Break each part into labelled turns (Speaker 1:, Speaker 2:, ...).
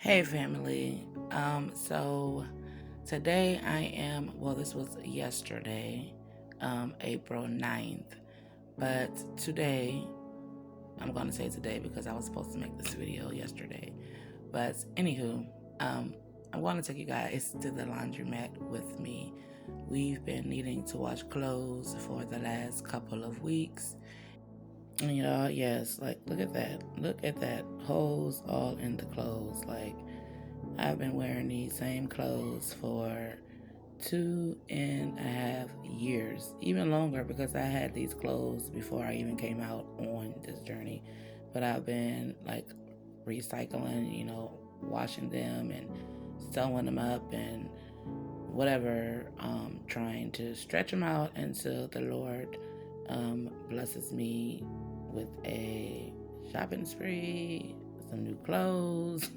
Speaker 1: Hey family. So today this was yesterday, April 9th. But today, I'm going to say today because I was supposed to make this video yesterday. But anywho, I want to take you guys to the laundromat with me. We've been needing to wash clothes for the last couple of weeks. And y'all, yes, like look at that. Look at that. Holes all in the clothes. Like, I've been wearing these same clothes for 2.5 years, even longer, because I had these clothes before I even came out on this journey. But I've been like recycling, washing them and sewing them up and whatever, trying to stretch them out until the Lord blesses me with a shopping spree, some new clothes,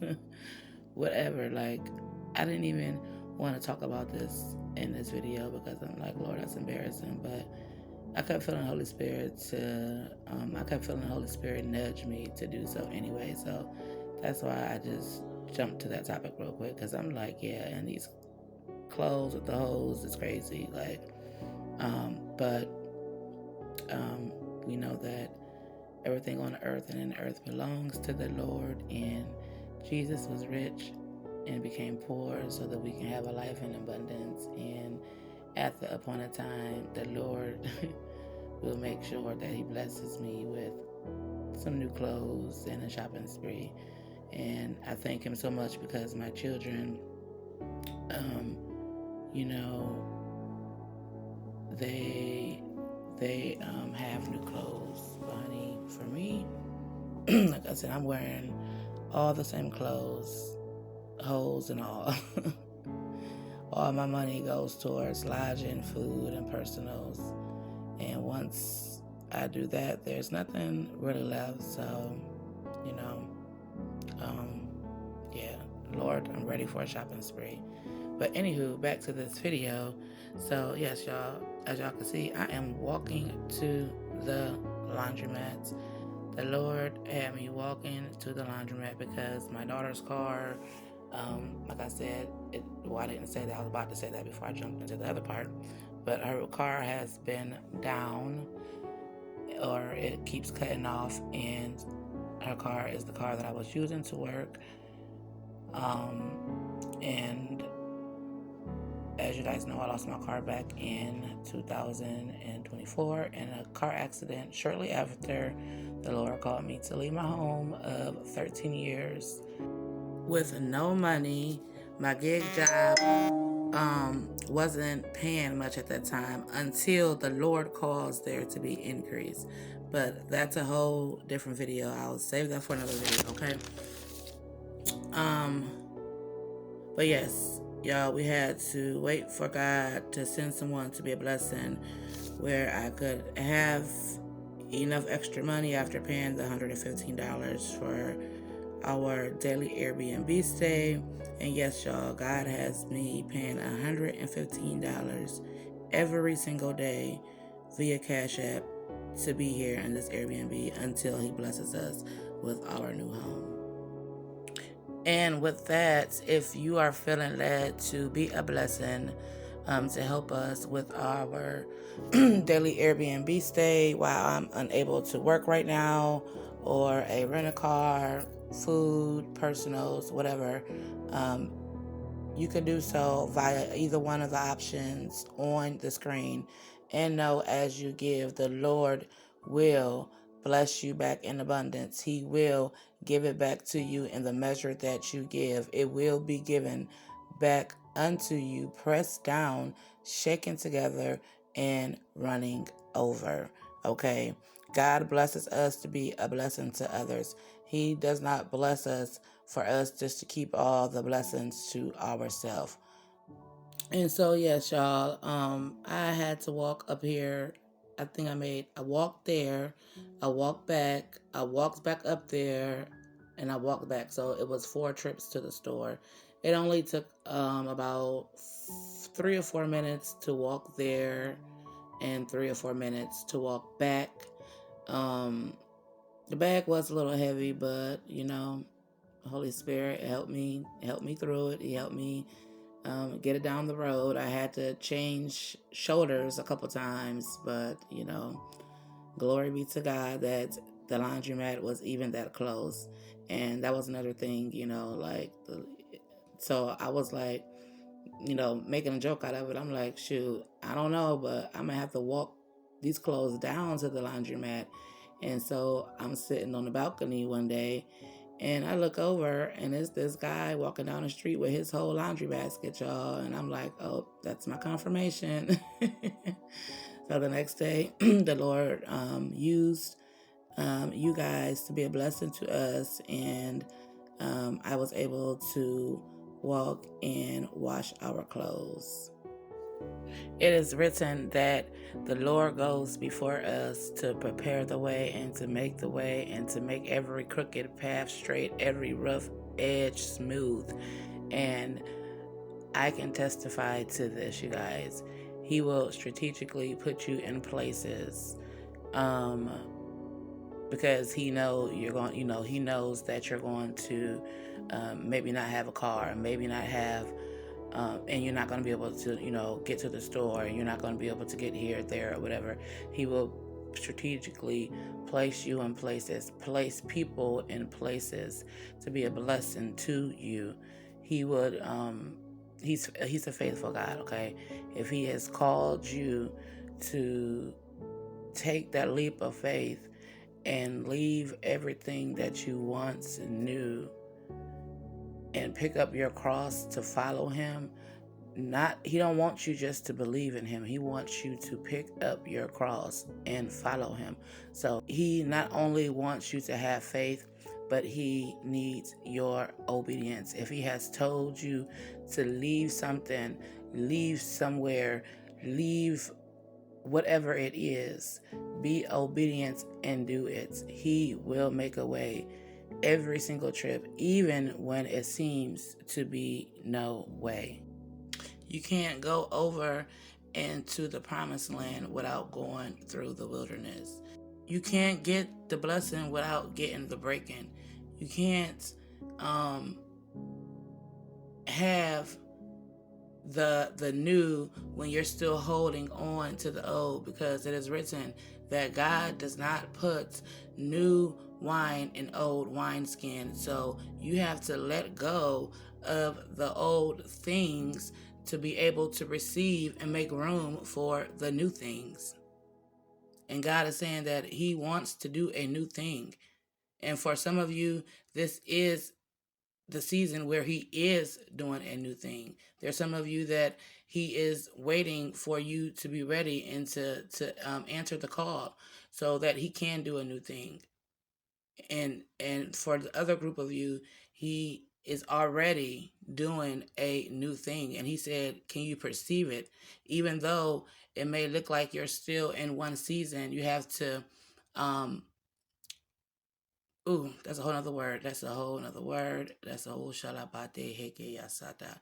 Speaker 1: whatever. Like, I didn't even want to talk about this in this video because I'm like, Lord, that's embarrassing. But I kept feeling the Holy Spirit nudge me to do so anyway. So that's why I just jumped to that topic real quick, because I'm like, yeah, and these clothes with the holes is crazy. Like, but we know that everything on the earth and in the earth belongs to the Lord, and Jesus was rich and became poor so that we can have a life in abundance. And at the appointed time, the Lord will make sure that He blesses me with some new clothes and a shopping spree. And I thank Him so much because my children, you know, they have new clothes. But honey, for me, like I said, I'm wearing all the same clothes, holes and all. All my money goes towards lodging, food, and personals. And once I do that, there's nothing really left. So, you know, yeah, Lord, I'm ready for a shopping spree. But anywho, back to this video. So yes, y'all, as y'all can see, I am walking to the laundromat. The Lord had me walking to the laundromat because my daughter's car, like I said, I didn't say that. I was about to say that before I jumped into the other part. But her car has been down, or it keeps cutting off, and her car is the car that I was using to work. And as you guys know, I lost my car back in 2024 in a car accident. Shortly after, the Lord called me to leave my home of 13 years with no money. My gig job wasn't paying much at that time until the Lord caused there to be increase. But that's a whole different video. I'll save that for another video, okay? But yes, y'all, we had to wait for God to send someone to be a blessing where I could have enough extra money after paying the $115 for our daily Airbnb stay. And yes, y'all, God has me paying $115 every single day via Cash App to be here in this Airbnb until He blesses us with our new home. And with that, if you are feeling led to be a blessing, to help us with our daily Airbnb stay while I'm unable to work right now, or a rent-a-car, food, personals, whatever, you can do so via either one of the options on the screen. And know, as you give, the Lord will bless you back in abundance. He will give it back to you in the measure that you give. It will be given back unto you, pressed down, shaken together, and running over. Okay? God blesses us to be a blessing to others. He does not bless us for us just to keep all the blessings to ourselves. And so, yes, y'all, I had to walk up here. I think I walked there, I walked back, I walked back up there, and I walked back. So it was 4 trips to the store. It only took about 3 or 4 minutes to walk there and 3 or 4 minutes to walk back. The bag was a little heavy, but, Holy Spirit helped me through it. He helped me get it down the road. I had to change shoulders a couple times, but glory be to God that the laundromat was even that close. And that was another thing, so I was like, making a joke out of it. I'm like, shoot, I don't know, but I'm gonna have to walk these clothes down to the laundromat. And so I'm sitting on the balcony one day and I look over and it's this guy walking down the street with his whole laundry basket, y'all. And I'm like, oh, that's my confirmation. So the next day, the Lord used you guys to be a blessing to us. And I was able to walk and wash our clothes. It is written that the Lord goes before us to prepare the way and to make the way and to make every crooked path straight, every rough edge smooth. And I can testify to this, you guys. He will strategically put you in places because he knows he knows that you're going to maybe not have a car, maybe not have and you're not going to be able to, get to the store, and you're not going to be able to get here, there, or whatever. He will strategically place you in places, place people in places to be a blessing to you. He would, he's a faithful God, okay? If he has called you to take that leap of faith and leave everything that you once knew and pick up your cross to follow him, he don't want you just to believe in him. He wants you to pick up your cross and follow him. So he not only wants you to have faith, but he needs your obedience. If he has told you to leave something, leave somewhere, leave whatever it is, be obedient and do it. He will make a way every single trip, even when it seems to be no way. You can't go over into the promised land without going through the wilderness. You can't get the blessing without getting the breaking. You can't have the new when you're still holding on to the old, because it is written that God does not put new wine in old wineskin. So you have to let go of the old things to be able to receive and make room for the new things. And God is saying that he wants to do a new thing. And for some of you, this is the season where he is doing a new thing. There's some of you that he is waiting for you to be ready and to answer the call so that he can do a new thing. And for the other group of you, he is already doing a new thing. And he said, can you perceive it? Even though it may look like you're still in one season, you have to that's a whole nother word. That's a whole nother word. That's a whole shalabate heke yasata.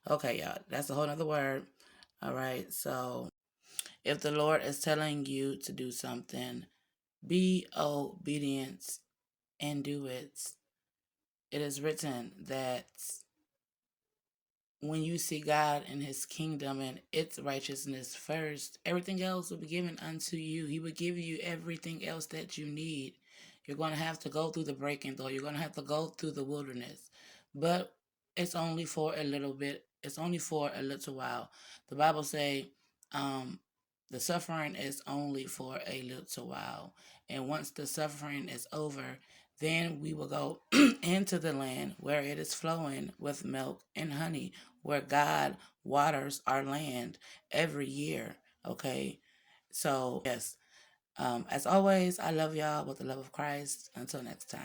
Speaker 1: Okay, y'all. That's a whole nother word. All right. So if the Lord is telling you to do something, be obedient and do it. It is written that when you see God and his kingdom and its righteousness first, everything else will be given unto you. He will give you everything else that you need. You're going to have to go through the breaking, though. You're going to have to go through the wilderness. But it's only for a little bit. It's only for a little while. The Bible say the suffering is only for a little while. And once the suffering is over, then we will go into the land where it is flowing with milk and honey, where God waters our land every year. Okay. So, yes. As always, I love y'all with the love of Christ. Until next time.